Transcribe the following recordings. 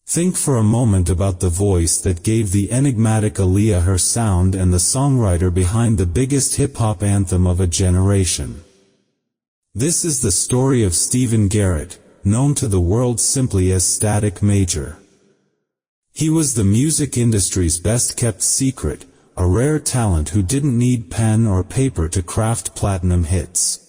Think for a moment about the voice that gave the enigmatic Aaliyah her sound and the songwriter behind the biggest hip-hop anthem of a generation. This is the story of Stephen Garrett, known to the world simply as Static Major. He was the music industry's best-kept secret, a rare talent who didn't need pen or paper to craft platinum hits.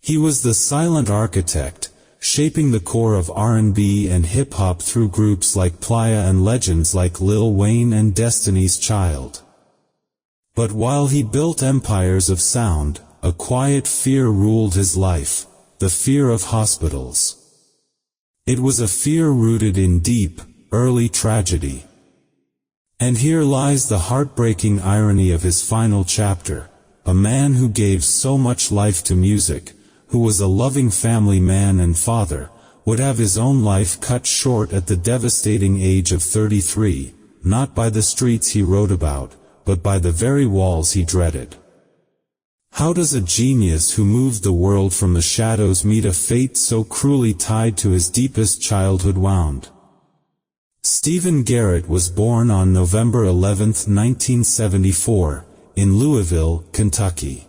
He was the silent architect, shaping the core of R&B and hip-hop through groups like Playa and legends like Lil Wayne and Destiny's Child. But while he built empires of sound, a quiet fear ruled his life, the fear of hospitals. It was a fear rooted in deep, early tragedy. And here lies the heartbreaking irony of his final chapter: a man who gave so much life to music, who was a loving family man and father, would have his own life cut short at the devastating age of 33, not by the streets he wrote about, but by the very walls he dreaded. How does a genius who moved the world from the shadows meet a fate so cruelly tied to his deepest childhood wound? Stephen Garrett was born on November 11, 1974, in Louisville, Kentucky.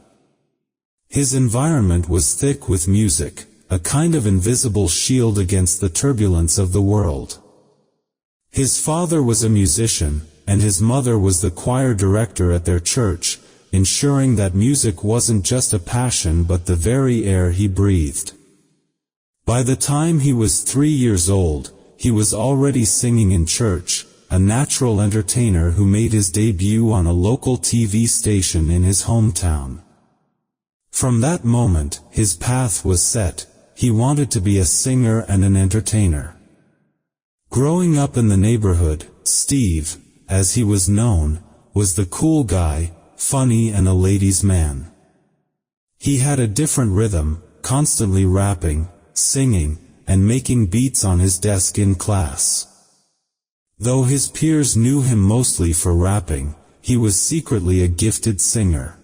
His environment was thick with music, a kind of invisible shield against the turbulence of the world. His father was a musician, and his mother was the choir director at their church, ensuring that music wasn't just a passion but the very air he breathed. By the time he was 3 years old, he was already singing in church, a natural entertainer who made his debut on a local TV station in his hometown. From that moment, his path was set. He wanted to be a singer and an entertainer. Growing up in the neighborhood, Steve, as he was known, was the cool guy, funny and a ladies' man. He had a different rhythm, constantly rapping, singing, and making beats on his desk in class. Though his peers knew him mostly for rapping, he was secretly a gifted singer.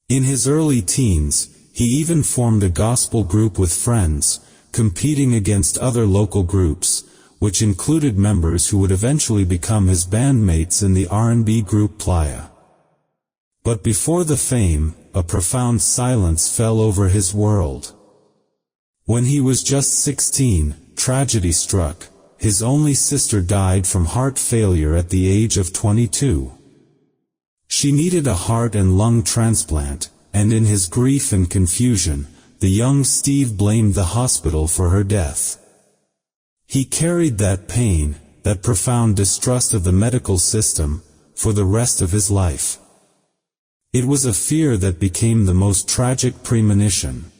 In his early teens, he even formed a gospel group with friends, competing against other local groups, which included members who would eventually become his bandmates in the R&B group Playa. But before the fame, a profound silence fell over his world. When he was just 16, tragedy struck. His only sister died from heart failure at the age of 22. She needed a heart and lung transplant, and in his grief and confusion, the young Steve blamed the hospital for her death. He carried that pain, that profound distrust of the medical system, for the rest of his life. It was a fear that became the most tragic premonition.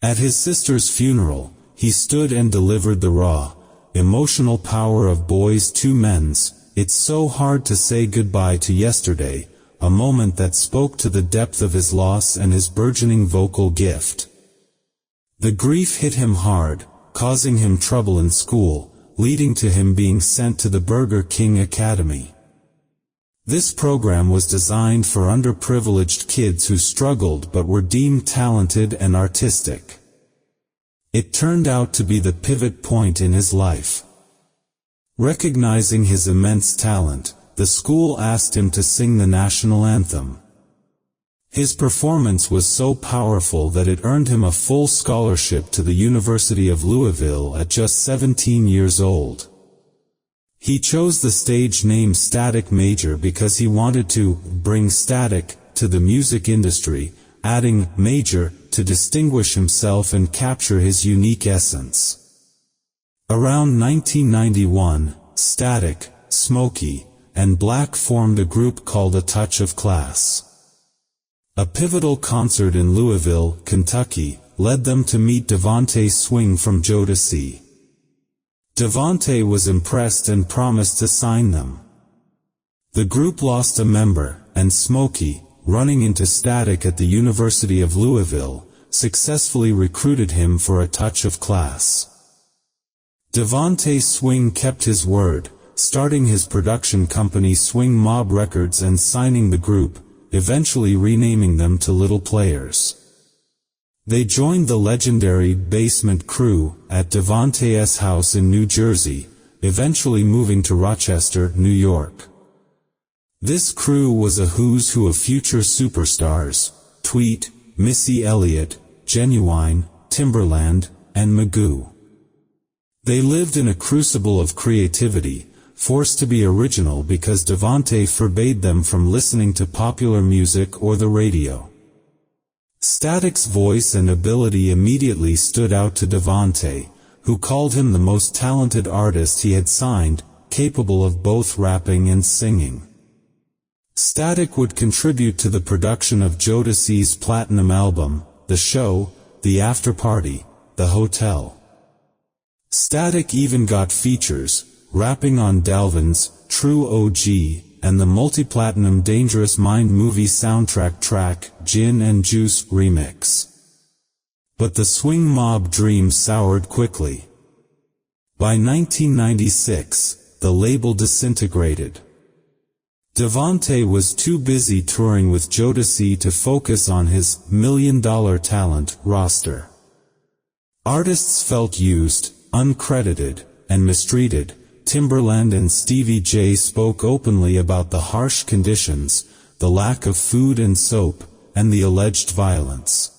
At his sister's funeral, he stood and delivered the raw, emotional power of Boys to Men's, "It's so hard to say goodbye to yesterday," a moment that spoke to the depth of his loss and his burgeoning vocal gift. The grief hit him hard, causing him trouble in school, leading to him being sent to the Burger King Academy. This program was designed for underprivileged kids who struggled but were deemed talented and artistic. It turned out to be the pivot point in his life. Recognizing his immense talent, the school asked him to sing the national anthem. His performance was so powerful that it earned him a full scholarship to the University of Louisville at just 17 years old. He chose the stage name Static Major because he wanted to bring static to the music industry, adding Major to distinguish himself and capture his unique essence. Around 1991, Static, Smokey, and Black formed a group called A Touch of Class. A pivotal concert in Louisville, Kentucky, led them to meet Devanté Swing from Legecy. Devanté was impressed and promised to sign them. The group lost a member, and Smokey, running into Static at the University of Louisville, successfully recruited him for A Touch of Class. Devanté Swing kept his word, starting his production company Swing Mob Records and signing the group, eventually renaming them to Little Players. They joined the legendary Basement Crew at Devanté's house in New Jersey, eventually moving to Rochester, New York. This crew was a who's who of future superstars: Tweet, Missy Elliott, Ginuwine, Timbaland, and Magoo. They lived in a crucible of creativity, forced to be original because Devanté forbade them from listening to popular music or the radio. Static's voice and ability immediately stood out to Devanté, who called him the most talented artist he had signed, capable of both rapping and singing. Static would contribute to the production of Jodeci's platinum album, The Show, The After Party, The Hotel. Static even got features, rapping on Dalvin's True OG, and the multi-platinum Dangerous Mind movie soundtrack track, Gin and Juice Remix. But the Swing Mob dream soured quickly. By 1996, the label disintegrated. Devanté was too busy touring with Jodeci to focus on his million-dollar talent roster. Artists felt used, uncredited, and mistreated. Timbaland and Stevie J spoke openly about the harsh conditions, the lack of food and soap, and the alleged violence.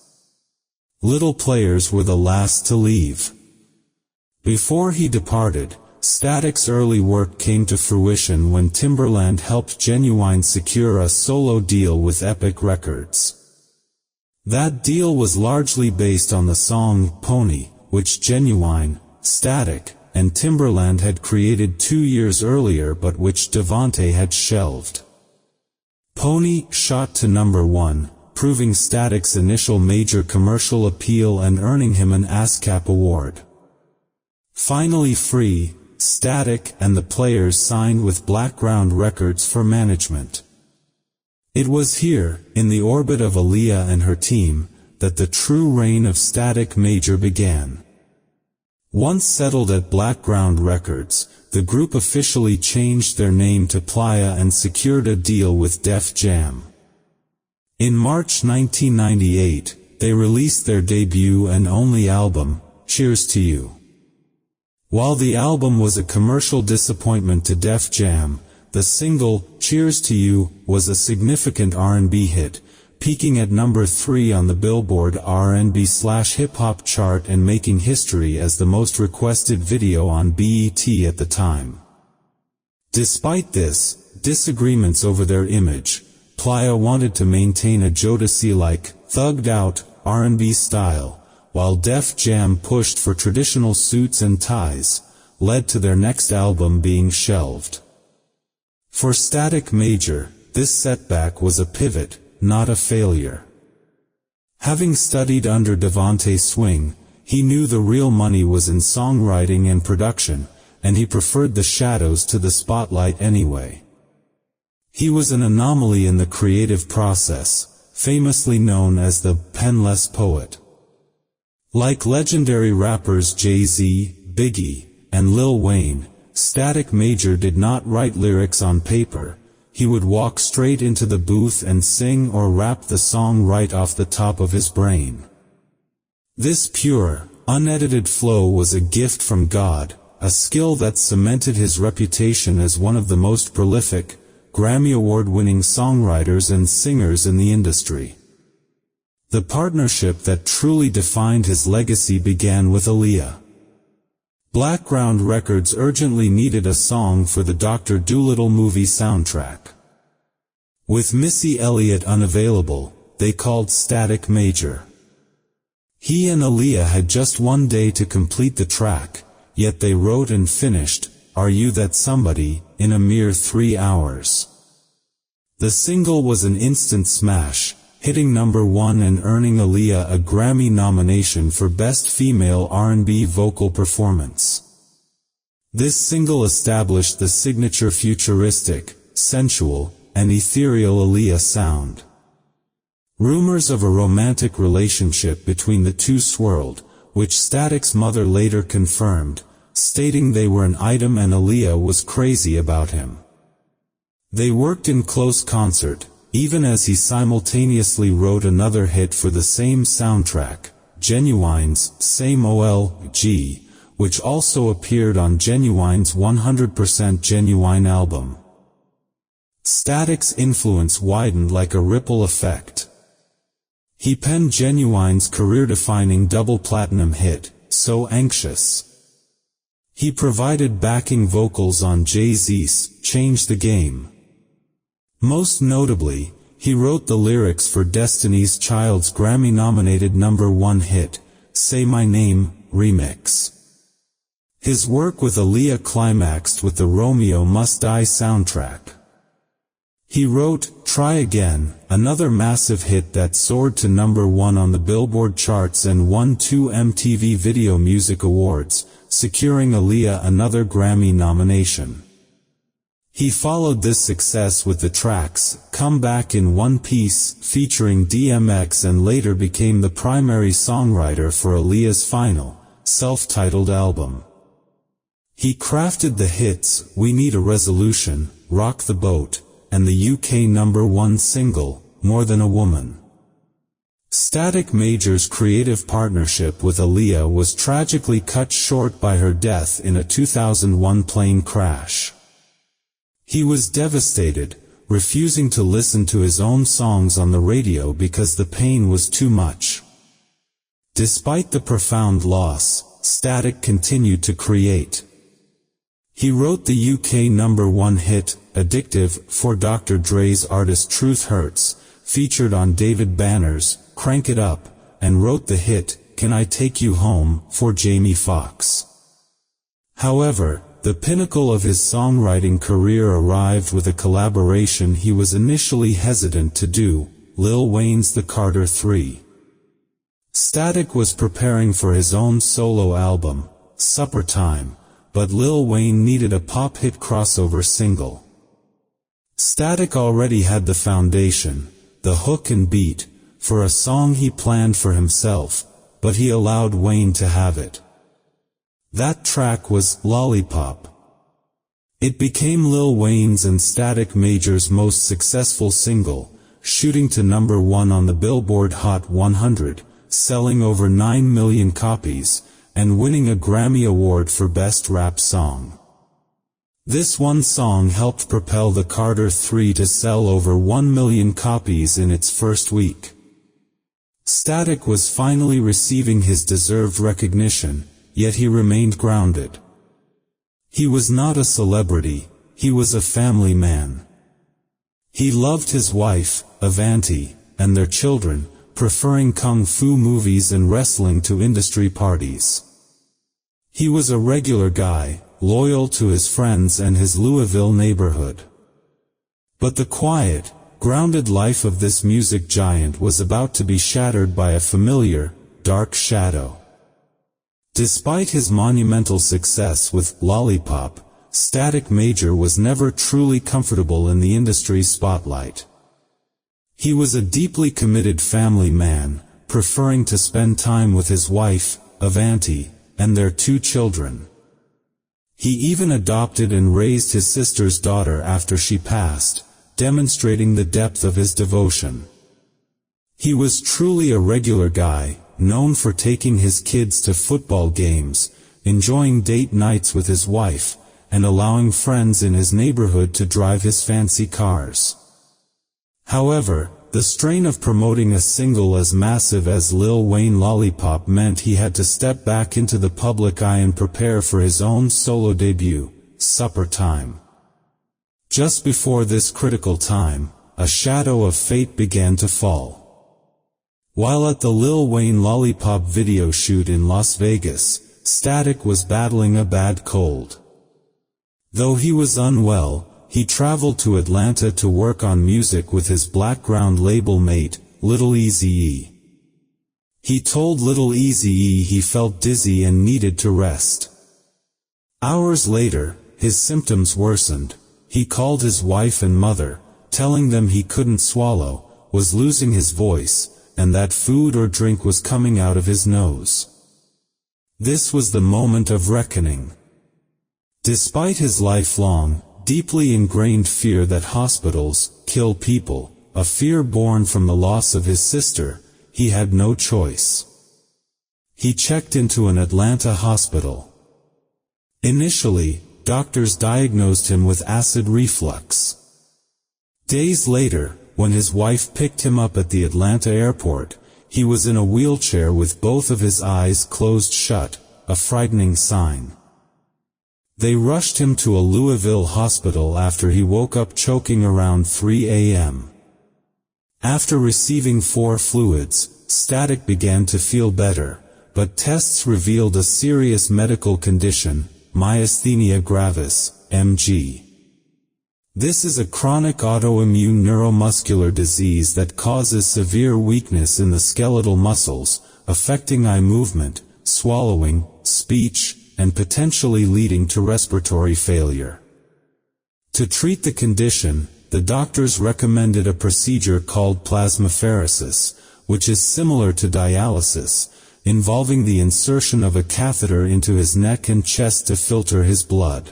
Little players were the last to leave. Before he departed, Static's early work came to fruition when Timbaland helped Ginuwine secure a solo deal with Epic Records. That deal was largely based on the song Pony, which Ginuwine, Static, and Timbaland had created 2 years earlier but which Devanté had shelved. Pony shot to #1, proving Static's initial major commercial appeal and earning him an ASCAP award. Finally free, Static and the players signed with Blackground Records for management. It was here, in the orbit of Aaliyah and her team, that the true reign of Static Major began. Once settled at Blackground Records, the group officially changed their name to Playa and secured a deal with Def Jam. In March 1998, they released their debut and only album, Cheers to You. While the album was a commercial disappointment to Def Jam, the single, Cheers to You, was a significant R&B hit, peaking at #3 on the Billboard R&B/Hip-Hop chart and making history as the most requested video on BET at the time. Despite this, disagreements over their image, Playa wanted to maintain a Jodeci-like, thugged-out, R&B style, while Def Jam pushed for traditional suits and ties, led to their next album being shelved. For Static Major, this setback was a pivot, not a failure. Having studied under Devanté Swing, he knew the real money was in songwriting and production, and he preferred the shadows to the spotlight anyway. He was an anomaly in the creative process, famously known as the penless poet. Like legendary rappers Jay-Z, Biggie, and Lil Wayne, Static Major did not write lyrics on paper. He would walk straight into the booth and sing or rap the song right off the top of his brain. This pure, unedited flow was a gift from God, a skill that cemented his reputation as one of the most prolific, Grammy Award-winning songwriters and singers in the industry. The partnership that truly defined his legacy began with Aaliyah. Blackground Records urgently needed a song for the Dr. Dolittle movie soundtrack. With Missy Elliott unavailable, they called Static Major. He and Aaliyah had just one day to complete the track, yet they wrote and finished, Are You That Somebody, in a mere 3 hours. The single was an instant smash, hitting #1 and earning Aaliyah a Grammy nomination for Best Female R&B Vocal Performance. This single established the signature futuristic, sensual, and ethereal Aaliyah sound. Rumors of a romantic relationship between the two swirled, which Static's mother later confirmed, stating they were an item and Aaliyah was crazy about him. They worked in close concert, even as he simultaneously wrote another hit for the same soundtrack, Ginuwine's Same OLG, which also appeared on Ginuwine's 100% Ginuwine album. Static's influence widened like a ripple effect. He penned Ginuwine's career-defining double platinum hit, So Anxious. He provided backing vocals on Jay-Z's Change the Game. Most notably, he wrote the lyrics for Destiny's Child's Grammy-nominated #1 hit, Say My Name, remix. His work with Aaliyah climaxed with the Romeo Must Die soundtrack. He wrote Try Again, another massive hit that soared to #1 on the Billboard charts and won 2 MTV Video Music Awards, securing Aaliyah another Grammy nomination. He followed this success with the tracks Come Back in One Piece featuring DMX and later became the primary songwriter for Aaliyah's final, self-titled album. He crafted the hits We Need a Resolution, Rock the Boat, and the UK #1 single, More Than a Woman. Static Major's creative partnership with Aaliyah was tragically cut short by her death in a 2001 plane crash. He was devastated, refusing to listen to his own songs on the radio because the pain was too much. Despite the profound loss, Static continued to create. He wrote the UK #1 hit, Addictive, for Dr. Dre's artist Truth Hurts, featured on David Banner's Crank It Up, and wrote the hit, Can I Take You Home, for Jamie Foxx. However, the pinnacle of his songwriting career arrived with a collaboration he was initially hesitant to do, Lil Wayne's The Carter 3. Static was preparing for his own solo album, Supper Time, but Lil Wayne needed a pop hit crossover single. Static already had the foundation, the hook and beat, for a song he planned for himself, but he allowed Wayne to have it. That track was Lollipop. It became Lil Wayne's and Static Major's most successful single, shooting to #1 on the Billboard Hot 100, selling over 9 million copies, and winning a Grammy Award for Best Rap Song. This one song helped propel the Carter 3 to sell over 1 million copies in its first week. Static was finally receiving his deserved recognition, yet he remained grounded. He was not a celebrity, he was a family man. He loved his wife, Devanté, and their children, preferring kung fu movies and wrestling to industry parties. He was a regular guy, loyal to his friends and his Louisville neighborhood. But the quiet, grounded life of this music giant was about to be shattered by a familiar, dark shadow. Despite his monumental success with Lollipop, Static Major was never truly comfortable in the industry's spotlight. He was a deeply committed family man, preferring to spend time with his wife, Devanté, and their 2 children. He even adopted and raised his sister's daughter after she passed, demonstrating the depth of his devotion. He was truly a regular guy, known for taking his kids to football games, enjoying date nights with his wife, and allowing friends in his neighborhood to drive his fancy cars. However, the strain of promoting a single as massive as Lil Wayne Lollipop meant he had to step back into the public eye and prepare for his own solo debut, Supper Time. Just before this critical time, a shadow of fate began to fall. While at the Lil Wayne Lollipop video shoot in Las Vegas, Static was battling a bad cold. Though he was unwell, he traveled to Atlanta to work on music with his Blackground label mate, Lil Eazy-E. He told Lil Eazy-E he felt dizzy and needed to rest. Hours later, his symptoms worsened. He called his wife and mother, telling them he couldn't swallow, was losing his voice, and that food or drink was coming out of his nose. This was the moment of reckoning. Despite his lifelong, deeply ingrained fear that hospitals kill people, a fear born from the loss of his sister, he had no choice. He checked into an Atlanta hospital. Initially, doctors diagnosed him with acid reflux. Days later, when his wife picked him up at the Atlanta airport, he was in a wheelchair with both of his eyes closed shut, a frightening sign. They rushed him to a Louisville hospital after he woke up choking around 3 a.m. After receiving 4 fluids, Static began to feel better, but tests revealed a serious medical condition, myasthenia gravis, MG. This is a chronic autoimmune neuromuscular disease that causes severe weakness in the skeletal muscles, affecting eye movement, swallowing, speech, and potentially leading to respiratory failure. To treat the condition, the doctors recommended a procedure called plasmapheresis, which is similar to dialysis, involving the insertion of a catheter into his neck and chest to filter his blood.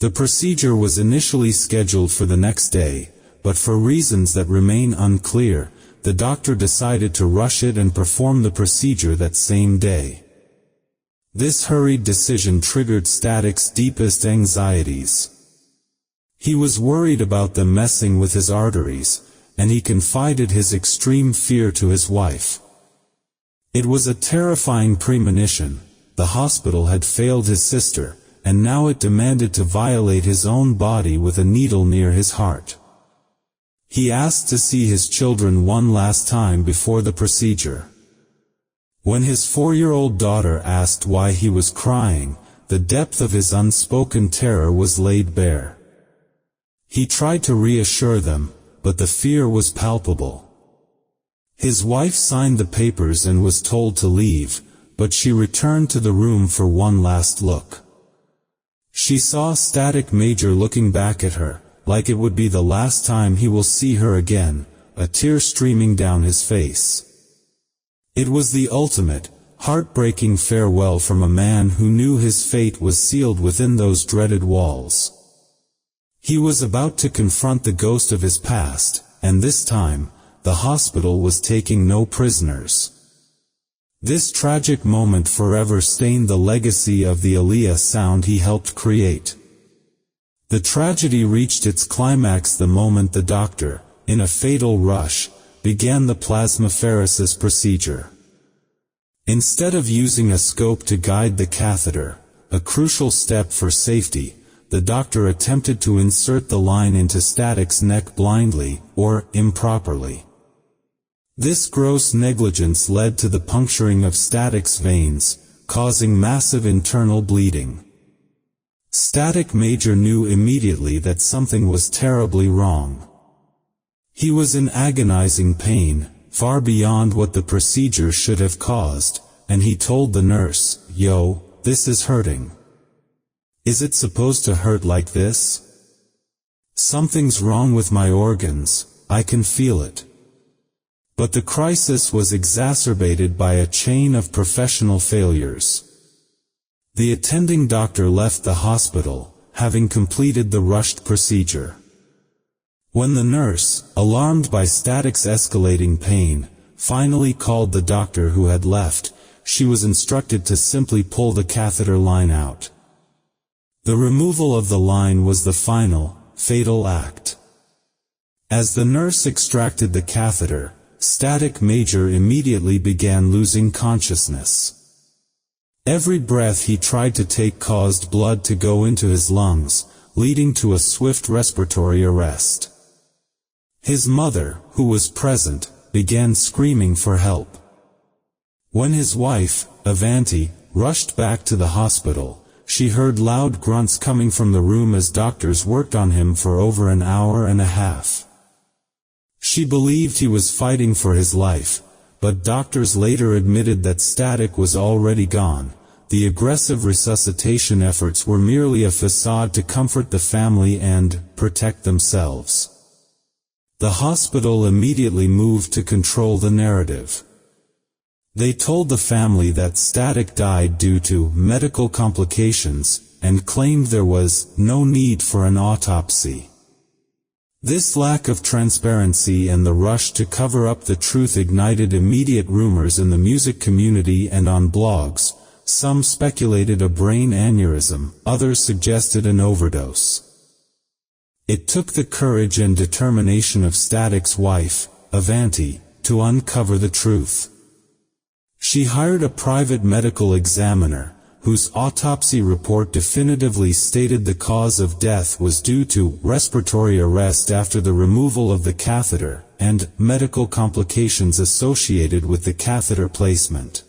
The procedure was initially scheduled for the next day, but for reasons that remain unclear, the doctor decided to rush it and perform the procedure that same day. This hurried decision triggered Static's deepest anxieties. He was worried about them messing with his arteries, and he confided his extreme fear to his wife. It was a terrifying premonition. The hospital had failed his sister, and now it demanded to violate his own body with a needle near his heart. He asked to see his children one last time before the procedure. When his 4-year-old daughter asked why he was crying, the depth of his unspoken terror was laid bare. He tried to reassure them, but the fear was palpable. His wife signed the papers and was told to leave, but she returned to the room for one last look. She saw Static Major looking back at her, like it would be the last time he will see her again, a tear streaming down his face. It was the ultimate, heartbreaking farewell from a man who knew his fate was sealed within those dreaded walls. He was about to confront the ghost of his past, and this time, the hospital was taking no prisoners. This tragic moment forever stained the legacy of the Aaliyah Sound he helped create. The tragedy reached its climax the moment the doctor, in a fatal rush, began the plasmapheresis procedure. Instead of using a scope to guide the catheter, a crucial step for safety, the doctor attempted to insert the line into Static's neck blindly, or improperly. This gross negligence led to the puncturing of Static's veins, causing massive internal bleeding. Static Major knew immediately that something was terribly wrong. He was in agonizing pain, far beyond what the procedure should have caused, and he told the nurse, "Yo, this is hurting. Is it supposed to hurt like this? Something's wrong with my organs, I can feel it." But the crisis was exacerbated by a chain of professional failures. The attending doctor left the hospital, having completed the rushed procedure. When the nurse, alarmed by Static's escalating pain, finally called the doctor who had left, she was instructed to simply pull the catheter line out. The removal of the line was the final, fatal act. As the nurse extracted the catheter, Static Major immediately began losing consciousness. Every breath he tried to take caused blood to go into his lungs, leading to a swift respiratory arrest. His mother, who was present, began screaming for help. When his wife, Devanté, rushed back to the hospital, she heard loud grunts coming from the room as doctors worked on him for over an hour and a half. She believed he was fighting for his life, but doctors later admitted that Static was already gone. The aggressive resuscitation efforts were merely a facade to comfort the family and protect themselves. The hospital immediately moved to control the narrative. They told the family that Static died due to medical complications, and claimed there was no need for an autopsy. This lack of transparency and the rush to cover up the truth ignited immediate rumors in the music community and on blogs. Some speculated a brain aneurysm, others suggested an overdose. It took the courage and determination of Static's wife, Devanté, to uncover the truth. She hired a private medical examiner, whose autopsy report definitively stated the cause of death was due to respiratory arrest after the removal of the catheter, and medical complications associated with the catheter placement.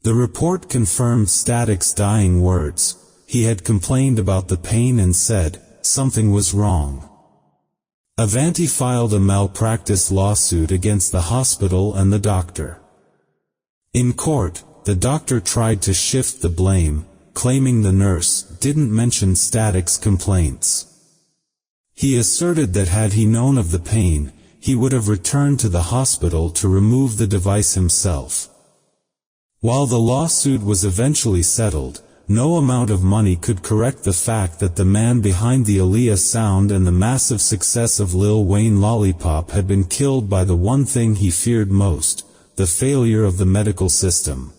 The report confirmed Static's dying words. He had complained about the pain and said, something was wrong. Devanté filed a malpractice lawsuit against the hospital and the doctor. In court, the doctor tried to shift the blame, claiming the nurse didn't mention Static's complaints. He asserted that had he known of the pain, he would have returned to the hospital to remove the device himself. While the lawsuit was eventually settled, no amount of money could correct the fact that the man behind the Aaliyah Sound and the massive success of Lil Wayne Lollipop had been killed by the one thing he feared most, the failure of the medical system.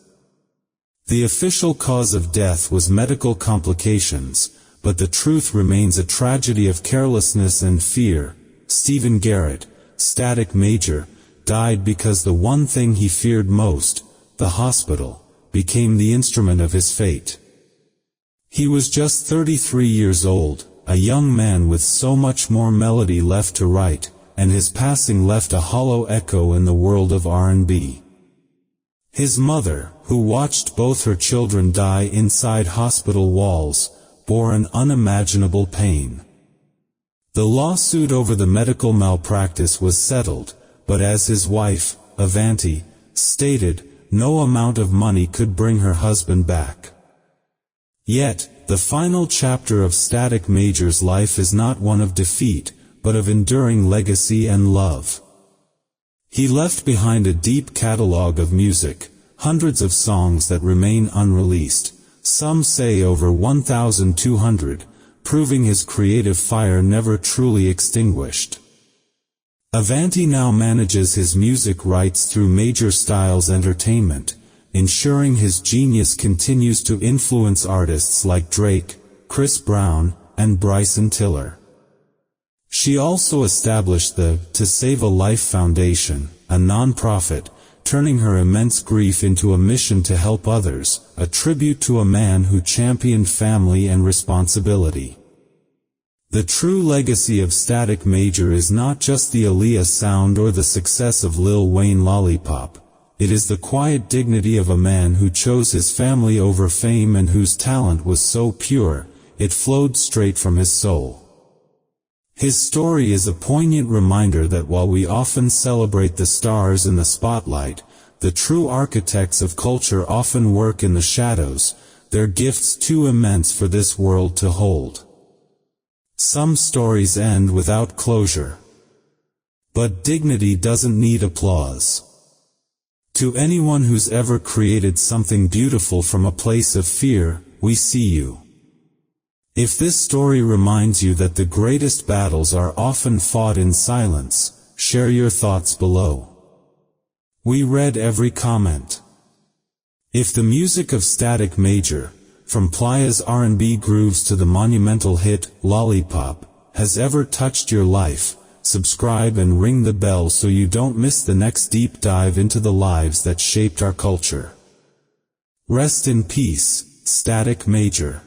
The official cause of death was medical complications, but the truth remains a tragedy of carelessness and fear. Stephen Garrett, Static Major, died because the one thing he feared most, the hospital, became the instrument of his fate. He was just 33 years old, a young man with so much more melody left to write, and his passing left a hollow echo in the world of R&B. His mother, who watched both her children die inside hospital walls, bore an unimaginable pain. The lawsuit over the medical malpractice was settled, but as his wife, Devanté, stated, no amount of money could bring her husband back. Yet, the final chapter of Static Major's life is not one of defeat, but of enduring legacy and love. He left behind a deep catalog of music, hundreds of songs that remain unreleased, some say over 1,200, proving his creative fire never truly extinguished. Devanté now manages his music rights through Major Styles Entertainment, ensuring his genius continues to influence artists like Drake, Chris Brown, and Bryson Tiller. She also established the To Save a Life Foundation, a non-profit, turning her immense grief into a mission to help others, a tribute to a man who championed family and responsibility. The true legacy of Static Major is not just the Aaliyah Sound or the success of Lil Wayne Lollipop. It is the quiet dignity of a man who chose his family over fame and whose talent was so pure, it flowed straight from his soul. His story is a poignant reminder that while we often celebrate the stars in the spotlight, the true architects of culture often work in the shadows, their gifts too immense for this world to hold. Some stories end without closure. But dignity doesn't need applause. To anyone who's ever created something beautiful from a place of fear, we see you. If this story reminds you that the greatest battles are often fought in silence, share your thoughts below. We read every comment. If the music of Static Major, from Playa's R&B grooves to the monumental hit, Lollipop, has ever touched your life, subscribe and ring the bell so you don't miss the next deep dive into the lives that shaped our culture. Rest in peace, Static Major.